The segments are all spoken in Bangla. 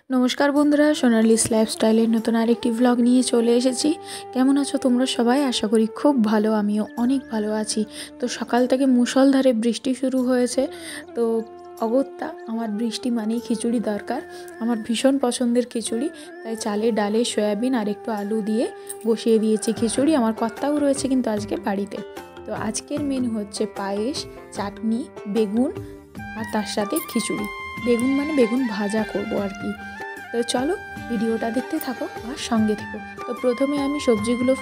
নমস্কার বন্ধুরা, সোনালিস লাইফস্টাইলের নতুন আরেকটি ভ্লগ নিয়ে চলে এসেছি। কেমন আছো তোমরা সবাই? আশা করি খুব ভালো, আমিও অনেক ভালো আছি। তো সকাল থেকে মুষলধারে বৃষ্টি শুরু হয়েছে। তো অগত্যা আমার বৃষ্টি মানেই খিচুড়ি দরকার। আমার ভীষণ পছন্দের খিচুড়ি, তাই চালে ডালে সয়াবিন আর একটু আলু দিয়ে বসিয়ে দিয়েছি খিচুড়ি। আমার কর্তাও রয়েছে কিন্তু আজকে বাড়িতে। তো আজকের মেনু হচ্ছে পায়েস, চাটনি, বেগুন আর তার সাথে খিচুড়ি। বেগুন মানে বেগুন ভাজা করব আর কি। তো চলো ভিডিওটা দেখতে থাকো আর সঙ্গে থেকো। তো প্রথমে আমি সবজিগুলো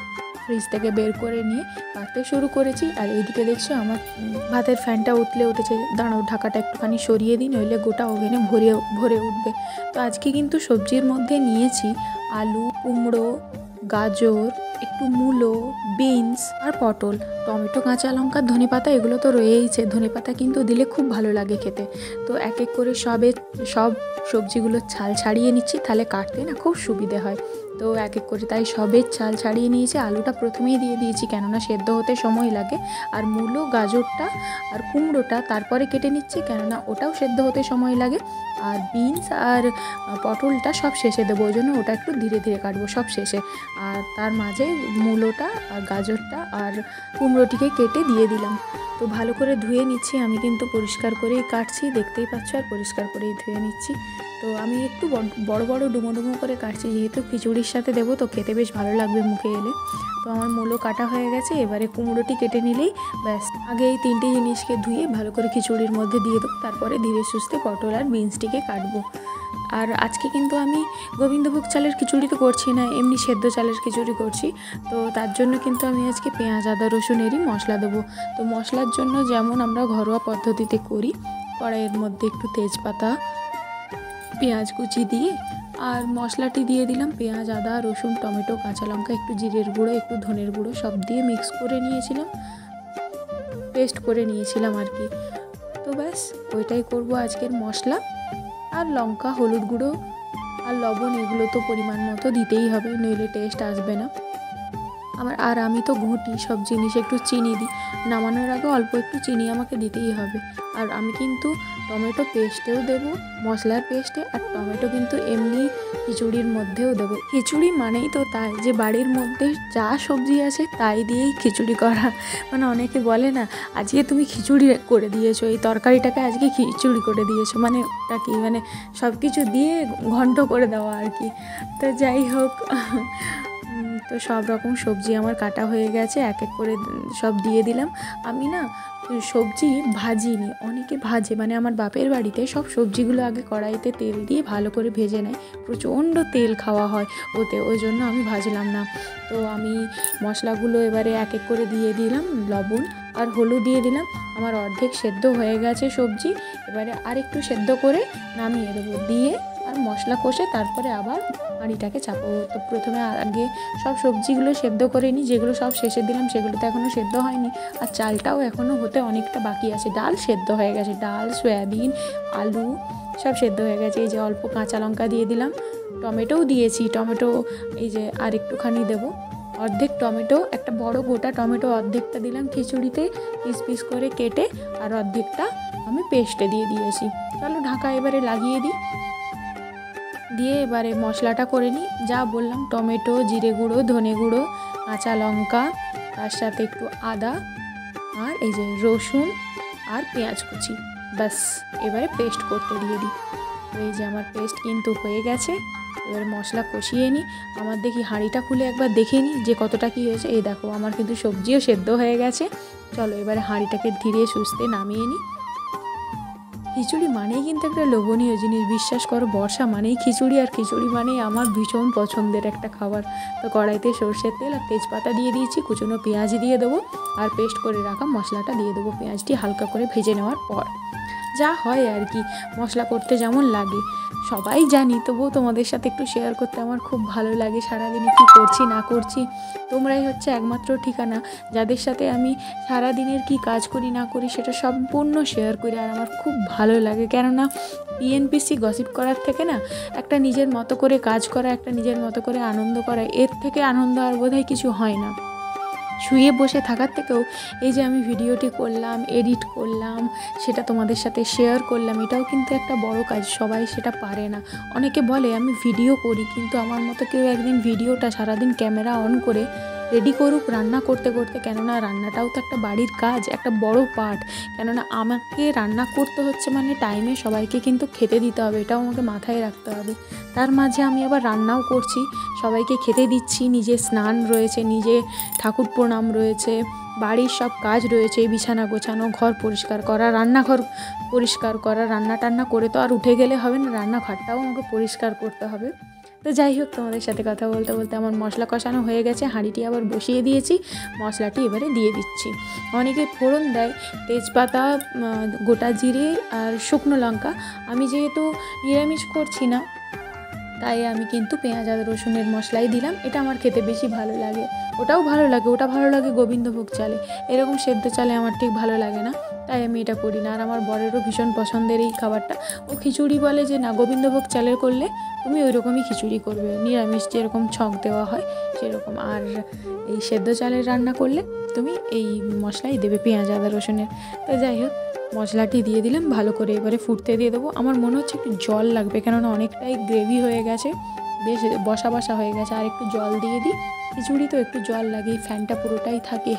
ফ্রিজ থেকে বের করে নিয়ে কাটতে শুরু করেছি। আর এইদিকে দেখছো আমার ভাতের ফ্যানটা উতলে উঠেছে। দাঁড়াও, ঢাকাটা একটুখানি সরিয়ে দিই, নইলে গোটা ওভেনে ভরে উঠবে। তো আজকে কিন্তু সবজির মধ্যে নিয়েছি আলু, কুমড়ো, গাজর, একটু মূলো, বিনস আর পটল, টমেটো, কাঁচা লঙ্কা, ধনেপাতা, এগুলো তো রয়েইছে। ধনেপাতা কিন্তু দিলে খুব ভালো লাগে খেতে। তো এক এক করে সব সবজিগুলো ছাল ছাড়িয়ে নিচ্ছি, তাহলে কাটতে না খুব সুবিধে হয়। তো এক এক করে তাই সবের ছাল ছাড়িয়ে নিয়েছি। আলুটা প্রথমেই দিয়ে দিয়েছি, কেননা সেদ্ধ হতে সময় লাগে। আর মূলো, গাজরটা আর কুমড়োটা তারপরে কেটে নিচ্ছি, কেননা ওটাও সেদ্ধ হতে সময় লাগে। আর বিনস আর পটলটা সব শেষে দেবো, ওই জন্য ওটা একটু ধীরে ধীরে কাটবো সব শেষে। আর তার মাঝে মূলোটা আর গাজরটা আর কুমড়োটিকে কেটে দিয়ে দিলাম। তো ভালো করে ধুয়ে নিচ্ছি, আমি কিন্তু পরিষ্কার করেই কাটছি, দেখতেই পাচ্ছ, আর পরিষ্কার করেই ধুয়ে নিচ্ছি। তো আমি একটু বড় বড় ডুমো ডুমো করে কাটছি, যেহেতু খিচুড়ির সাথে দেবো, তো খেতে বেশ ভালো লাগবে মুখে এলে। তো আমার মূলো কাটা হয়ে গেছে, এবারে কুমড়োটি কেটে নিলেই ব্যাস। আগে এই তিনটে জিনিসকে ধুয়ে ভালো করে খিচুড়ির মধ্যে দিয়ে দেবো, তারপরে ধীরে সুস্থে পটল আর বিনসটিকে কাটবো। আর আজকে কিন্তু আমি গোবিন্দভোগ চালের খিচুড়ি তো করছি না, এমনি সেদ্ধ চালের খিচুড়ি করছি। তো তার জন্য কিন্তু আমি আজকে পেঁয়াজ, আদা, রসুনেরই মশলা দেবো। তো মশলার জন্য যেমন আমরা ঘরোয়া পদ্ধতিতে করি, কড়াইয়ের মধ্যে একটু তেজপাতা, পেঁয়াজ কুচি দিয়ে আর মশলাটি দিয়ে দিলাম। পেঁয়াজ, আদা, রসুন, টমেটো, কাঁচা লঙ্কা, একটু জিরের গুঁড়ো, একটু ধনের গুঁড়ো, সব দিয়ে মিক্স করে নিয়েছিলাম, পেস্ট করে নিয়েছিলাম আর কি। তো ব্যাস ওইটাই করব আজকের মশলা। আর লঙ্কা, হলুদ গুঁড়ো আর লবণ, এগুলো তো পরিমাণ মতো দিতেই হবে, নইলে টেস্ট আসবে না। আমি তো ঘুঁটি সব জিনিস, একটু চিনি দিই, নামানোর আগে অল্প একটু চিনি আমাকে দিতেই হবে। আর আমি কিন্তু টমেটো পেস্টেও দেবো, মশলার পেস্টে, আর টমেটো কিন্তু এমনি খিচুড়ির মধ্যেও দেবো। খিচুড়ি মানেই তো তাই যে বাড়ির মধ্যে যা সবজি আছে তাই দিয়েই খিচুড়ি করা। মানে অনেকে বলে না, আজকে তুমি খিচুড়ি করে দিয়েছো, এই তরকারিটাকে আজকে খিচুড়ি করে দিয়েছো, মানে ওটা কি, মানে সব কিছু দিয়ে ঘন্ট করে দেওয়া আর কি। তো যাই হোক, তো সব রকম সবজি আমার কাটা হয়ে গেছে, এক এক করে সব দিয়ে দিলাম। আমি না সবজি ভাজিনি, অনেকে ভাজে, মানে আমার বাপের বাড়িতে সব সবজিগুলো আগে কড়াইতে তেল দিয়ে ভালো করে ভেজে নেয়, প্রচণ্ড তেল খাওয়া হয় ওতে, ওই জন্য আমি ভাজলাম না। তো আমি মশলাগুলো এবারে এক এক করে দিয়ে দিলাম, লবণ আর হলুদ দিয়ে দিলাম। আমার অর্ধেক সেদ্ধ হয়ে গেছে সবজি, এবারে আর একটু সেদ্ধ করে নামিয়ে দেবো, দিয়ে আর মশলা কষে তারপরে আবার হাঁড়িটাকে চাপাবো। তো প্রথমে আগে সব সবজিগুলো সেদ্ধ করে নিই, যেগুলো সব শেষে দিলাম সেগুলো তো এখনও সেদ্ধ হয়নি, আর চালটাও এখনও হতে অনেকটা বাকি আছে। ডাল সেদ্ধ হয়ে গেছে, ডাল, সয়াবিন, আলু সব সেদ্ধ হয়ে গেছে। এই যে অল্প কাঁচা লঙ্কা দিয়ে দিলাম, টমেটোও দিয়েছি, টমেটো এই যে আর একটুখানি দেবো, অর্ধেক টমেটো, একটা বড় গোটা টমেটো অর্ধেকটা দিলাম খিচুড়িতে পিস পিস করে কেটে, আর অর্ধেকটা আমি পেস্টে দিয়ে দিয়েছি। চলো ঢাকা এবারে লাগিয়ে দিই, দিয়ে এবারে মশলাটা করে নিই। যা বললাম, টমেটো, জিরে গুঁড়ো, ধনে গুঁড়ো, কাঁচা লঙ্কা, তার সাথে একটু আদা আর এই যে রসুন আর পেঁয়াজ কুচি, ব্যাস এবারে পেস্ট করতে দিয়ে দিই। তো এই যে আমার পেস্ট কিন্তু হয়ে গেছে, এবারে মশলা কষিয়ে নিই। আমার দেখি হাঁড়িটা খুলে একবার দেখে নিই যে কতটা কী হয়েছে। এই দেখো, আমার কিন্তু সবজিও সেদ্ধ হয়ে গেছে। চলো এবারে হাঁড়িটাকে ধীরে সুস্থে নামিয়ে নিই। খিচুড়ি মানেই কিন্তু একটা লোভনীয় জিনিস, বিশ্বাস করো, বর্ষা মানেই খিচুড়ি, আর খিচুড়ি মানেই আমার ভীষণ পছন্দের একটা খাবার। তো কড়াইতে সর্ষের তেল আর তেজপাতা দিয়ে দিয়েছি, কুচনো পেঁয়াজ দিয়ে দেবো, আর পেস্ট করে রাখা মশলাটা দিয়ে দেবো। পেঁয়াজটি হালকা করে ভেজে নেওয়ার পর যা হয় আর কি, মশলা করতে যেমন লাগে সবাই জানি, তবুও তোমাদের সাথে একটু শেয়ার করতে আমার খুব ভালো লাগে। সারাদিনে কী করছি না করছি, তোমরাই হচ্ছে একমাত্র ঠিকানা যাদের সাথে আমি সারাদিনের কি কাজ করি না করি সেটা সম্পূর্ণ শেয়ার করি। আর আমার খুব ভালো লাগে, কেননা পিএনপিসি গসিপ করার থেকে না একটা নিজের মতো করে কাজ করা, একটা নিজের মতো করে আনন্দ করা, এর থেকে আনন্দ আর বোধহয় কিছু হয় না। শুয়ে বসে থাকার থেকেও এই যে আমি ভিডিওটি করলাম, এডিট করলাম, সেটা তোমাদের সাথে শেয়ার করলাম, এটাও কিন্তু একটা বড় কাজ। সবাই সেটা পারে না। অনেকে বলে আমি ভিডিও করি, কিন্তু আমার মতো কেউ একদিন ভিডিওটা সারাদিন ক্যামেরা অন করে রেডি করুক রান্না করতে করতে। কেননা রান্নাটাও তো একটা বাড়ির কাজ, একটা বড় পার্ট। কেননা আমাকে রান্না করতে হচ্ছে মানে টাইমে সবাইকে কিন্তু খেতে দিতে হবে, এটাও আমাকে মাথায় রাখতে হবে। তার মাঝে আমি আবার রান্নাও করছি, সবাইকে খেতে দিচ্ছি, নিজে স্নান রয়েছে, নিজে ঠাকুর প্রণাম রয়েছে, বাড়ির সব কাজ রয়েছে, বিছানা গোছানো, ঘর পরিষ্কার করা, রান্নাঘর পরিষ্কার করা। রান্না টান্না করে তো আর উঠে গেলে হবে না, রান্নাঘরটাও আমাকে পরিষ্কার করতে হবে। তো যাই হোক, তোমাদের সাথে কথা বলতে বলতে আমার মশলা কষানো হয়ে গেছে, হাঁড়িটি আবার বসিয়ে দিয়েছি, মশলাটি এবারে দিয়ে দিচ্ছি। অনেকে ফোড়ন দেয় তেজপাতা, গোটা জিরে আর শুকনো লঙ্কা। আমি যেহেতু নিরামিষ করছি না, তাই আমি কিন্তু পেঁয়াজ আদা রসুনের মশলাই দিলাম। এটা আমার খেতে বেশি ভালো লাগে। ওটাও ভালো লাগে, ওটা ভালো লাগে গোবিন্দভোগ চালে, এরকম সেদ্ধ চালে আমার ঠিক ভালো লাগে না, তাই আমি এটা করি না। আর আমার বরেরও ভীষণ পছন্দের এই খাবারটা। ও খিচুড়ি বলে যে না, গোবিন্দভোগ চালের করলে তুমি ওই রকমই খিচুড়ি করবে, নিরামিষ যেরকম ছক দেওয়া হয় সেরকম। আর এই সেদ্ধ চালের রান্না করলে তুমি এই মশলাই দেবে, পেঁয়াজ আদা রসুনের। তো যাই হোক, মশলাটি দিয়ে দিলাম, ভালো করে এবারে ফুটতে দিয়ে দেবো। আমার মনে হচ্ছে একটু জল লাগবে, কেননা অনেকটাই গ্রেভি হয়ে গেছে, বেশ বসা বসা হয়ে গেছে। আর একটু জল দিয়ে দিই, খিচুড়ি তো একটু জল লাগে, ফ্যানটা পুরোটাই থাকে।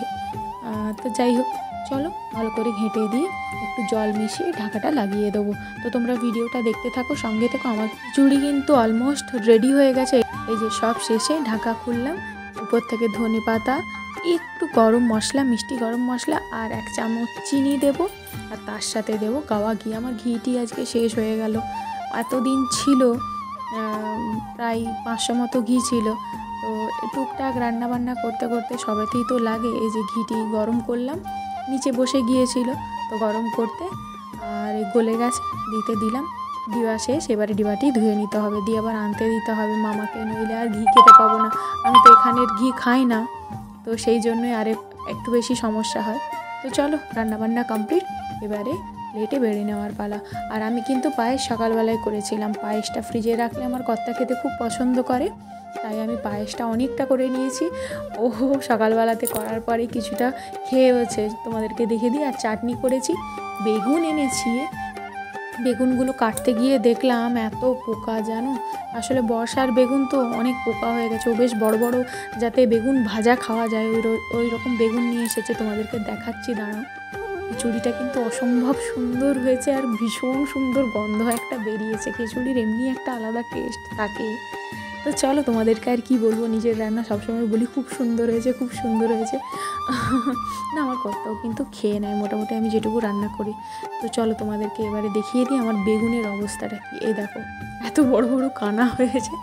তো যাই হোক, চলো ভালো করে ঘেঁটে দিয়ে একটু জল মিশিয়ে ঢাকাটা লাগিয়ে দেবো। তো তোমরা ভিডিওটা দেখতে থাকো, সঙ্গে থেকো। আমার খিচুড়ি কিন্তু অলমোস্ট রেডি হয়ে গেছে। এই যে সব শেষে ঢাকা খুললাম, উপর থেকে ধনে পাতা, একটু গরম মশলা, মিষ্টি গরম মশলা, আর 1 চামচ চিনি দেবো, আর তার সাথে দেবো গাওয়া ঘি। আমার ঘিটি আজকে শেষ হয়ে গেল। এতদিন ছিল প্রায় 500 মতো ঘি ছিল। তো টুকটাক রান্নাবান্না করতে করতে সবেতেই তো লাগে। এই যে ঘিটি গরম করলাম, নিচে বসে গিয়েছিল তো গরম করতে, আর গলে গেছে, দিতে দিলাম। ডিবা শেষ, এবারে ডিবাটি ধুয়ে নিতে হবে, দিয়ে আবার আনতে দিতে হবে মামাকে, নইলে আর ঘি খেতে পাবো না। আমি তো এখানের ঘি খাই না, তো সেই জন্যই আরে একটু বেশি সমস্যা হয়। তো চলো, রান্নাবান্না কমপ্লিট, এবারে প্লেটে বেড়ে নেওয়ার পালা। আর আমি কিন্তু পায়েস সকালবেলায় করেছিলাম। পায়েসটা ফ্রিজে রাখলে আমার কর্তা খেতে খুব পছন্দ করে, তাই আমি পায়েসটা অনেকটা করে নিয়েছি। ও সকালবেলাতে করার পরে কিছুটা খেয়ে হয়েছে, তোমাদেরকে দেখে দিই। আর চাটনি করেছি, বেগুন এনেছি, বেগুনগুলো কাটতে গিয়ে দেখলাম এত পোকা, জানো। আসলে বর্ষার বেগুন তো অনেক পোকা হয়ে গেছে। ও বেশ বড় বড়, যাতে বেগুন ভাজা খাওয়া যায় ওই রকম বেগুন নিয়ে এসেছে, তোমাদেরকে দেখাচ্ছি, দাঁড়াও। খিচুড়িটা কিন্তু অসম্ভব সুন্দর হয়েছে, আর ভীষণ সুন্দর গন্ধ একটা বেরিয়েছে। খিচুড়ির এমনি একটা আলাদা টেস্ট থাকে। তো চলো, তোমাদেরকে আর কি বলবো, নিজের রান্না সবসময় বলি খুব সুন্দর হয়েছে, খুব সুন্দর হয়েছে। না, আমার কর্তাও কিন্তু খেয়ে নেয় মোটামুটি আমি যেটুকু রান্না করি। তো চলো, তোমাদেরকে এবারে দেখিয়ে দিই আমার বেগুনের অবস্থাটা কি। এই দেখো, এত বড় বড় কানা হয়েছে,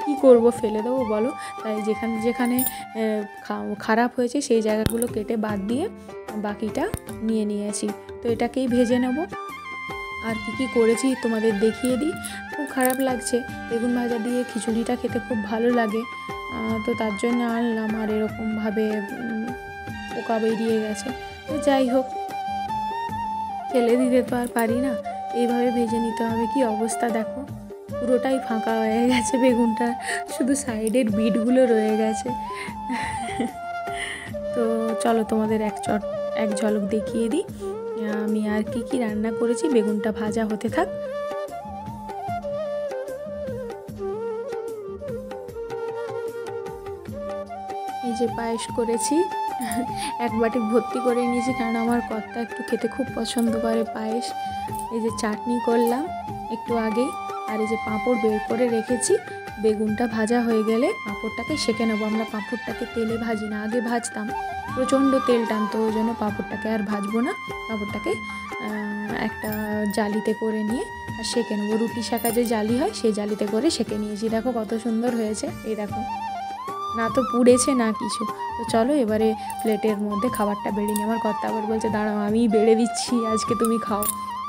কি করব, ফেলে দেবো বলো? তাই যেখানে যেখানে খারাপ হয়েছে সেই জায়গাগুলো কেটে বাদ দিয়ে বাকিটা নিয়ে নিয়েছি। তো এটাকেই ভেজে নেব। আর কি করেছি তোমাদের দেখিয়ে দিই। খুব খারাপ লাগছে, বেগুন ভাজা দিয়ে খিচুড়িটা খেতে খুব ভালো লাগে, তো তার জন্য আনলাম, আর এরকমভাবে পোকা বেরিয়ে গেছে। তো যাই হোক, ফেলে দিতে তো আর পারি না, এইভাবে ভেজে নিতে হবে। কি অবস্থা দেখো, পুরোটাই ফাঁকা হয়ে গেছে বেগুনটা, শুধু সাইডের বিটগুলো রয়ে গেছে। তো চলো, তোমাদের এক ঝলক দেখিয়ে দিই আমি আর কি রান্না করেছি। বেগুনটা ভাজা হতে থাক। এই যে পায়েস করেছি, 1 বাটি ভর্তি করে নিয়েছি, কারণ আমার কর্তা একটু খেতে খুব পছন্দ করে পায়েস। এই যে চাটনি করলাম একটু আগেই, আর এই যে পাঁপড় বের করে রেখেছি। বেগুনটা ভাজা হয়ে গেলে পাঁপড়টাকে সেঁকে নেবো। আমরা পাঁপড়টাকে তেলে ভাজি না, আগে ভাজতাম, প্রচণ্ড তেল টানতো, ওই জন্য পাঁপড়টাকে আর ভাজবো না। পাঁপড়টাকে একটা জালিতে করে নিয়ে আর সেঁকে নেবো। রুটি শাঁকা যে জালি হয়, সেই জালিতে করে সেঁকে নিয়েছি। দেখো কত সুন্দর হয়েছে, এই দেখো, না তো পুড়েছে না কিছু। তো চলো, এবারে প্লেটের মধ্যে খাবারটা বেড়ে নিই। আমার কর্তা আবার বলছে দাঁড়াও, আমিই বেড়ে দিচ্ছি, আজকে তুমি খাও,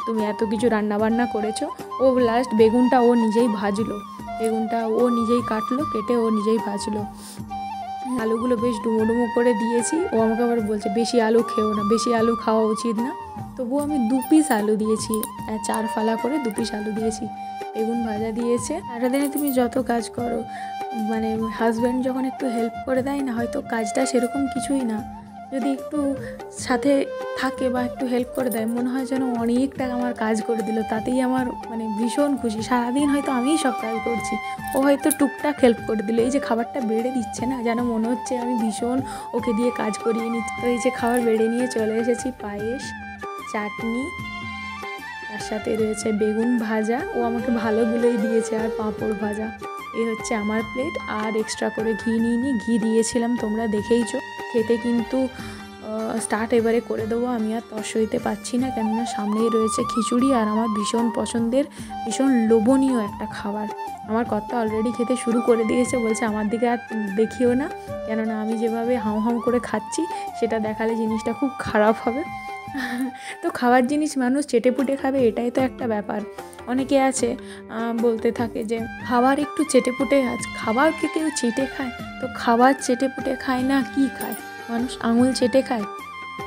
তুমি এত কিছু রান্নাবান্না করেছো। ও লাস্ট বেগুনটা ও নিজেই ভাজলো, বেগুনটা ও নিজেই কাটলো, কেটে ও নিজেই ভাজলো। আলুগুলো বেশ ডুমো ডুমো করে দিয়েছি। ও আমাকে আবার বলছে বেশি আলু খেও না, বেশি আলু খাওয়া উচিত না। তো তবুও আমি 2 পিস আলু দিয়েছি, 4 ফালা করে 2 পিস আলু দিয়েছি। বেগুন ভাজা দিয়েছে। সারাদিনে তুমি যত কাজ করো, মানে হাজব্যান্ড যখন একটু হেল্প করে দেয় না, হয়তো কাজটা সেরকম কিছুই না, যদি একটু সাথে থাকে বা একটু হেল্প করে দেয়, মনে হয় যেন অনেকটা আমার কাজ করে দিল, তাতেই আমার মানে ভীষণ খুশি। সারাদিন হয়তো আমিই সব কাজ করছি, ও হয়তো টুকটাক হেল্প করে দিল। এই যে খাবারটা বেড়ে দিচ্ছে না, যেন মনে হচ্ছে আমি ভীষণ ওকে দিয়ে কাজ করিয়ে নিচ্ছি। তো এই যে খাবার বেড়ে নিয়ে চলে এসেছি, পায়েস, চাটনি, তার সাথে রয়েছে বেগুন ভাজা, ও আমাকে ভালোগুলোই দিয়েছে, আর পাঁপড় ভাজা। এই হচ্ছে আমার প্লেট। আর এক্সট্রা করে ঘি নিয়ে নিই, ঘি দিয়েছিলাম, তোমরা দেখেইছো। খেতে কিন্তু স্টার্ট এবারে করে দেবো। আমি আর তর সইতে পারছি না, কেননা সামনেই রয়েছে খিচুড়ি, আর আমার ভীষণ পছন্দের, ভীষণ লোভনীয় একটা খাবার। আমার কর্তা অলরেডি খেতে শুরু করে দিয়েছে, বলছে আমার দিকে আর দেখিও না, কেননা আমি যেভাবে হাউ হাউ করে খাচ্ছি সেটা দেখালে জিনিসটা খুব খারাপ হবে। তো খাবার জিনিস মানুষ চেটেপুটে খাবে, এটাই তো একটা ব্যাপার। অনেকে আছে বলতে থাকে যে খাবার একটু চেটেপুটে আছে, খাবারকে কেউ চেটে খায়? তো খাবার চেটেপুটে খায় না, কি খায় মানুষ? আঙুল চেটে খায়?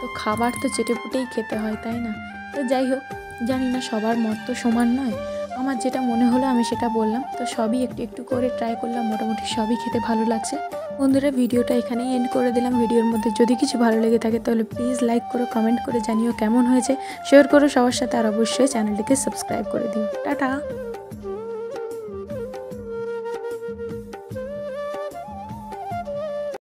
তো খাবার তো চেটেপুটেই খেতে হয়, তাই না? তো যাই হোক, জানি না সবার মত তো সমান নয়, আমার যেটা মনে হলো আমি সেটা বললাম। তো সবই একটু একটু করে ট্রাই করলাম, মোটামুটি সবই খেতে ভালো লাগছে। বন্ধুরা, ভিডিওটা এখানেই এন্ড করে দিলাম। ভিডিওর মধ্যে যদি কিছু ভালো লেগে থাকে তাহলে প্লিজ লাইক করো, কমেন্ট করে জানিও কেমন হয়েছে, শেয়ার করো সবার সাথে, আর অবশ্যই চ্যানেলটিকে সাবস্ক্রাইব করে দিও। টাটা।